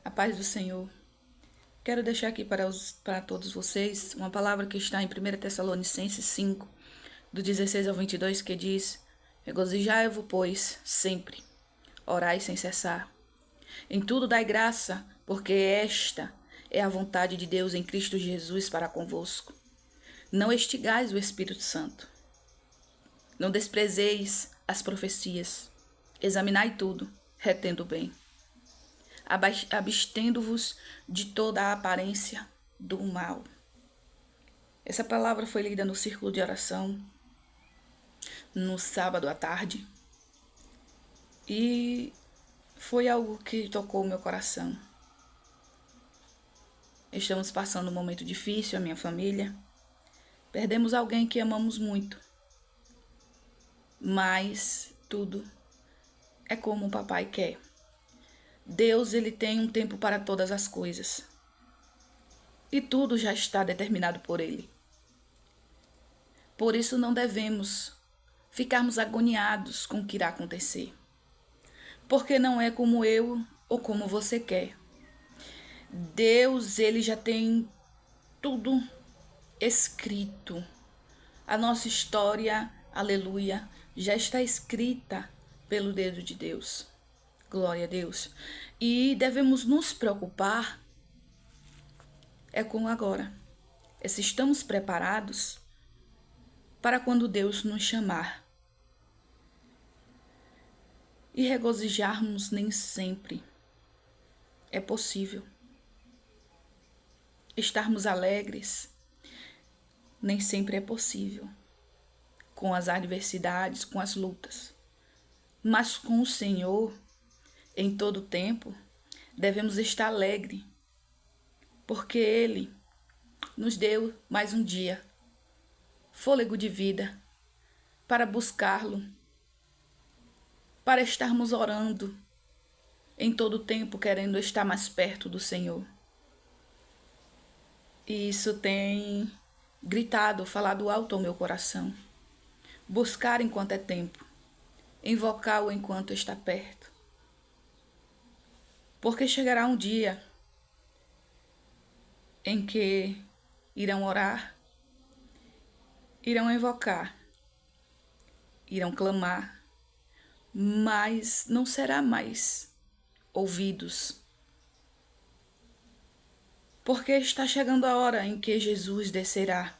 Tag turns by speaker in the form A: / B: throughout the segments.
A: A paz do Senhor. Quero deixar aqui para todos vocês uma palavra que está em 1 Tessalonicenses 5, do 16 ao 22, que diz: Regozijai-vos, pois, sempre, orai sem cessar. Em tudo dai graça, porque esta é a vontade de Deus em Cristo Jesus para convosco. Não extigais o Espírito Santo. Não desprezeis as profecias. Examinai tudo, retendo bem. Abstendo-vos de toda a aparência do mal. Essa palavra foi lida no círculo de oração no sábado à tarde e foi algo que tocou o meu coração. Estamos passando um momento difícil, a minha família. Perdemos alguém que amamos muito, mas tudo é como o papai quer. Deus, ele tem um tempo para todas as coisas. E tudo já está determinado por ele. Por isso não devemos ficarmos agoniados com o que irá acontecer. Porque não é como eu ou como você quer. Deus, ele já tem tudo escrito. A nossa história, aleluia, já está escrita pelo dedo de Deus. Glória a Deus. E devemos nos preocupar com agora. Se estamos preparados para quando Deus nos chamar. E regozijarmos nem sempre é possível. Estarmos alegres nem sempre é possível. Com as adversidades, com as lutas. Mas com o Senhor, em todo tempo, devemos estar alegres, porque Ele nos deu mais um dia, fôlego de vida, para buscá-lo, para estarmos orando em todo tempo, querendo estar mais perto do Senhor. E isso tem gritado, falado alto ao meu coração. Buscar enquanto é tempo, invocá-lo enquanto está perto. Porque chegará um dia em que irão orar, irão invocar, irão clamar, mas não será mais ouvidos. Porque está chegando a hora em que Jesus descerá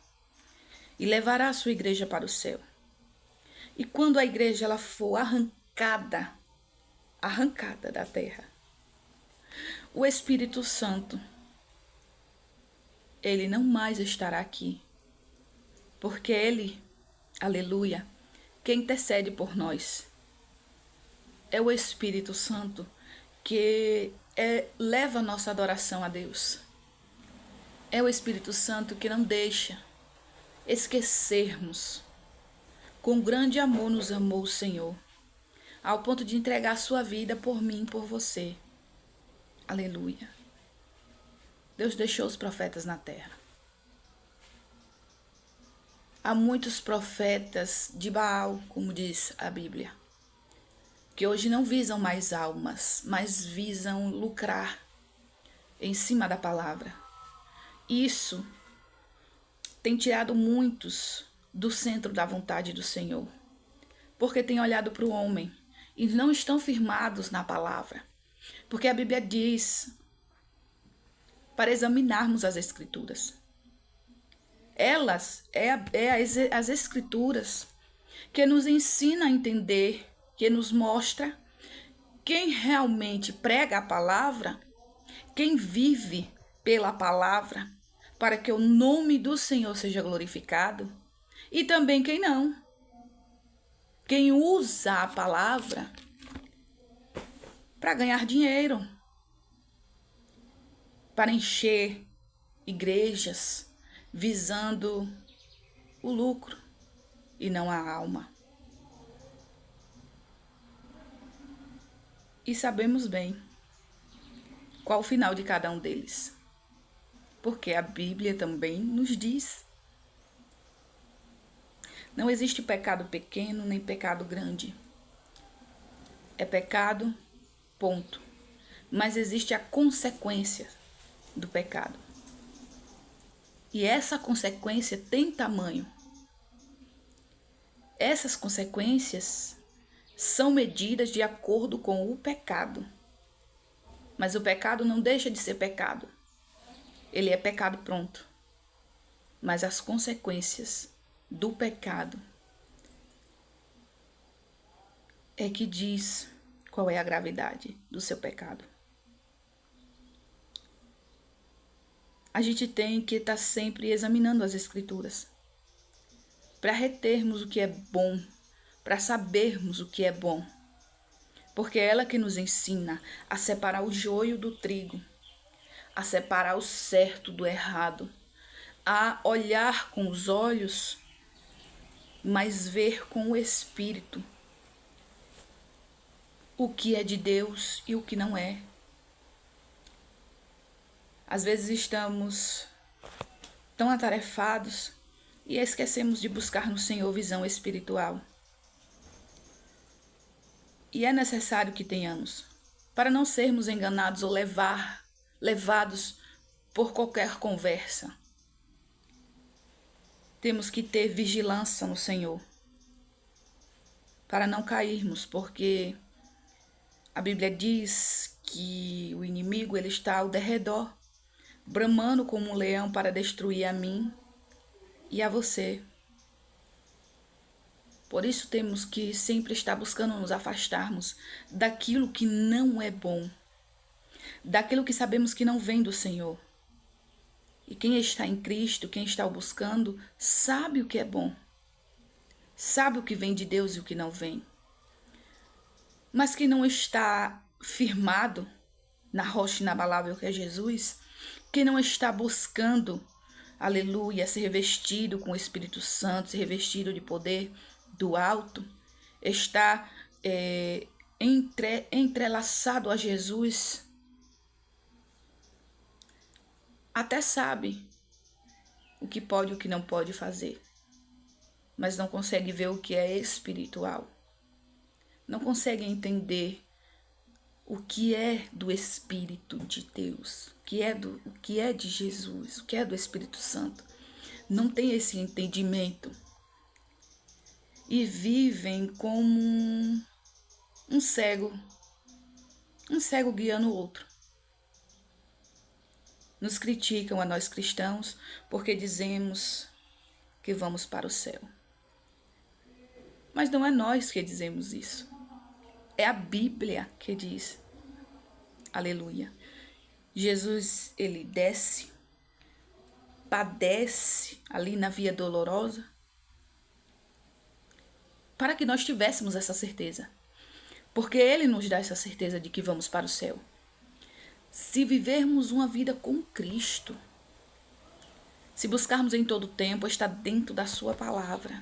A: e levará a sua igreja para o céu. E quando a igreja ela for arrancada da terra, o Espírito Santo, ele não mais estará aqui. Porque ele, aleluia, quem intercede por nós é o Espírito Santo que leva a nossa adoração a Deus. É o Espírito Santo que não deixa esquecermos. Com grande amor nos amou o Senhor, ao ponto de entregar a sua vida por mim e por você. Aleluia. Deus deixou os profetas na terra. Há muitos profetas de Baal, como diz a Bíblia, que hoje não visam mais almas, mas visam lucrar em cima da palavra. Isso tem tirado muitos do centro da vontade do Senhor, porque têm olhado para o homem e não estão firmados na palavra. Porque a Bíblia diz para examinarmos as Escrituras. Elas as Escrituras que nos ensina a entender, que nos mostra quem realmente prega a palavra, quem vive pela palavra, para que o nome do Senhor seja glorificado, e também quem não. Quem usa a palavra para ganhar dinheiro, para encher igrejas, visando o lucro e não a alma. E sabemos bem qual o final de cada um deles, porque a Bíblia também nos diz. Não existe pecado pequeno nem pecado grande. É pecado, ponto. mas existe a consequência do pecado. E essa consequência tem tamanho. Essas consequências são medidas de acordo com o pecado. Mas o pecado não deixa de ser pecado. Ele é pecado pronto. Mas as consequências do pecado é que diz qual é a gravidade do seu pecado. A gente tem que estar sempre examinando as Escrituras para retermos o que é bom, para sabermos o que é bom. Porque é ela que nos ensina a separar o joio do trigo, a separar o certo do errado, a olhar com os olhos, mas ver com o Espírito o que é de Deus e o que não é. Às vezes estamos tão atarefados e esquecemos de buscar no Senhor visão espiritual. E é necessário que tenhamos, para não sermos enganados ou levados por qualquer conversa. Temos que ter vigilância no Senhor, para não cairmos, porque a Bíblia diz que o inimigo ele está ao derredor, bramando como um leão para destruir a mim e a você. Por isso temos que sempre estar buscando nos afastarmos daquilo que não é bom, daquilo que sabemos que não vem do Senhor. E quem está em Cristo, quem está o buscando, sabe o que é bom, sabe o que vem de Deus e o que não vem. Mas quem não está firmado na rocha inabalável que é Jesus, quem não está buscando, aleluia, ser revestido com o Espírito Santo, ser revestido de poder do alto, está entrelaçado a Jesus, até sabe o que pode e o que não pode fazer, mas não consegue ver o que é espiritual, não consegue entender o que é do Espírito de Deus, o que é de Jesus, o que é do Espírito Santo. Não tem esse entendimento. E vivem como um cego guiando o outro. Nos criticam a nós cristãos porque dizemos que vamos para o céu. Mas não é nós que dizemos isso. É a Bíblia que diz. Aleluia. Jesus, ele desce, padece ali na via dolorosa, para que nós tivéssemos essa certeza. Porque ele nos dá essa certeza de que vamos para o céu. Se vivermos uma vida com Cristo, se buscarmos em todo tempo estar dentro da sua palavra,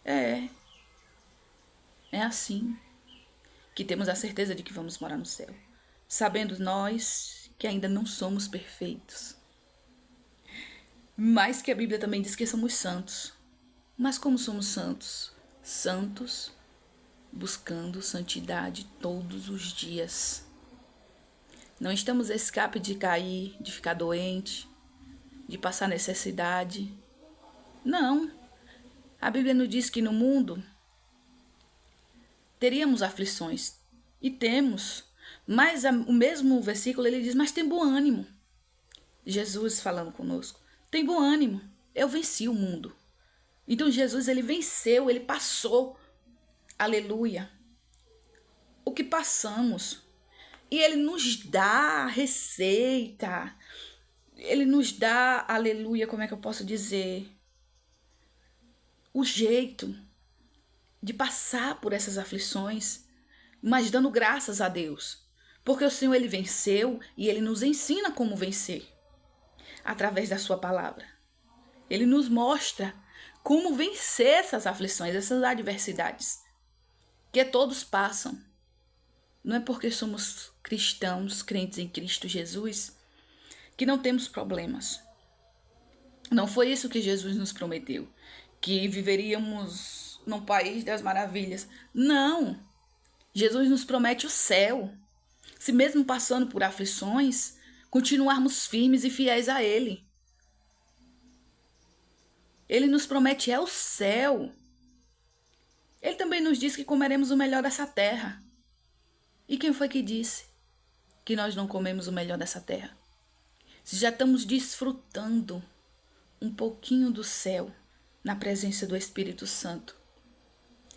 A: é assim que temos a certeza de que vamos morar no céu, sabendo nós que ainda não somos perfeitos, mas que a Bíblia também diz que somos santos. Mas como somos santos? Santos buscando santidade todos os dias. Não estamos a escape de cair, de ficar doente, de passar necessidade. Não. A Bíblia nos diz que no mundo teríamos aflições. E temos. Mas o mesmo versículo ele diz, mas tem bom ânimo. Jesus falando conosco. Tem bom ânimo. Eu venci o mundo. Então Jesus ele venceu, ele passou. Aleluia. O que passamos. E ele nos dá a receita. Ele nos dá, aleluia, como é que eu posso dizer? O jeito de passar por essas aflições, mas dando graças a Deus. Porque o Senhor, ele venceu e ele nos ensina como vencer. Através da sua palavra. Ele nos mostra como vencer essas aflições, essas adversidades. Que todos passam. Não é porque somos cristãos, crentes em Cristo Jesus, que não temos problemas. Não foi isso que Jesus nos prometeu. Que viveríamos num país das maravilhas. Não. Jesus nos promete o céu. Se mesmo passando por aflições, continuarmos firmes e fiéis a Ele. Ele nos promete o céu. Ele também nos diz que comeremos o melhor dessa terra. E quem foi que disse que nós não comemos o melhor dessa terra? Se já estamos desfrutando um pouquinho do céu na presença do Espírito Santo.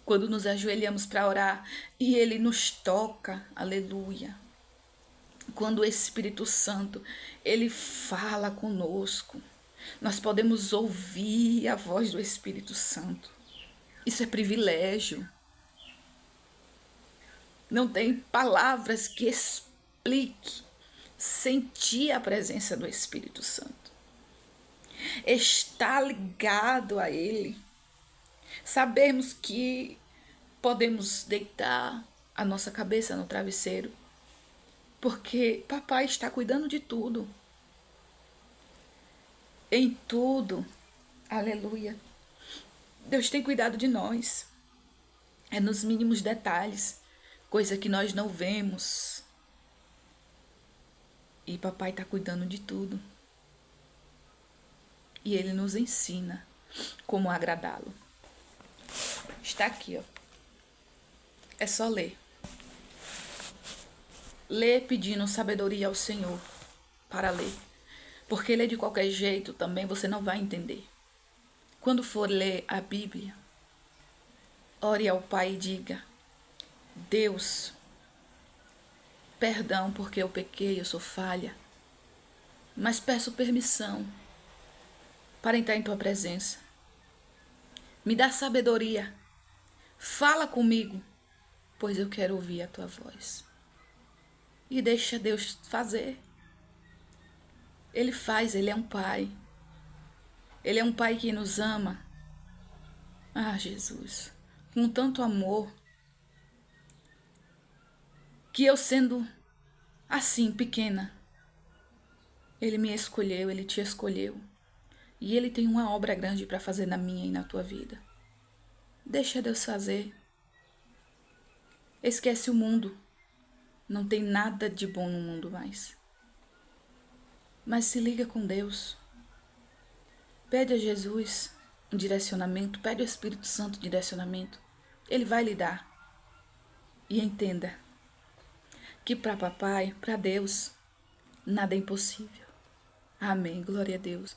A: Quando nos ajoelhamos para orar e Ele nos toca, aleluia. Quando o Espírito Santo, Ele fala conosco, nós podemos ouvir a voz do Espírito Santo. Isso é privilégio. Não tem palavras que explique sentir a presença do Espírito Santo. Estar ligado a Ele. Sabermos que podemos deitar a nossa cabeça no travesseiro, porque papai está cuidando de tudo. Em tudo, aleluia. Deus tem cuidado de nós. É nos mínimos detalhes, coisa que nós não vemos. E papai está cuidando de tudo. E ele nos ensina como agradá-lo. Está aqui, ó. É só ler. Lê pedindo sabedoria ao Senhor para ler. Porque ler de qualquer jeito também você não vai entender. Quando for ler a Bíblia, ore ao Pai e diga: Deus, perdão porque eu pequei, eu sou falha, mas peço permissão para entrar em tua presença. Me dá sabedoria. Fala comigo, pois eu quero ouvir a tua voz. E deixa Deus fazer. Ele faz, Ele é um Pai. Ele é um Pai que nos ama. Ah, Jesus, com tanto amor, que eu sendo assim, pequena, Ele me escolheu, Ele te escolheu. E Ele tem uma obra grande para fazer na minha e na tua vida. Deixa Deus fazer. Esquece o mundo. Não tem nada de bom no mundo mais. Mas se liga com Deus. Pede a Jesus um direcionamento. Pede ao Espírito Santo um direcionamento. Ele vai lhe dar. E entenda que para papai, para Deus, nada é impossível. Amém. Glória a Deus.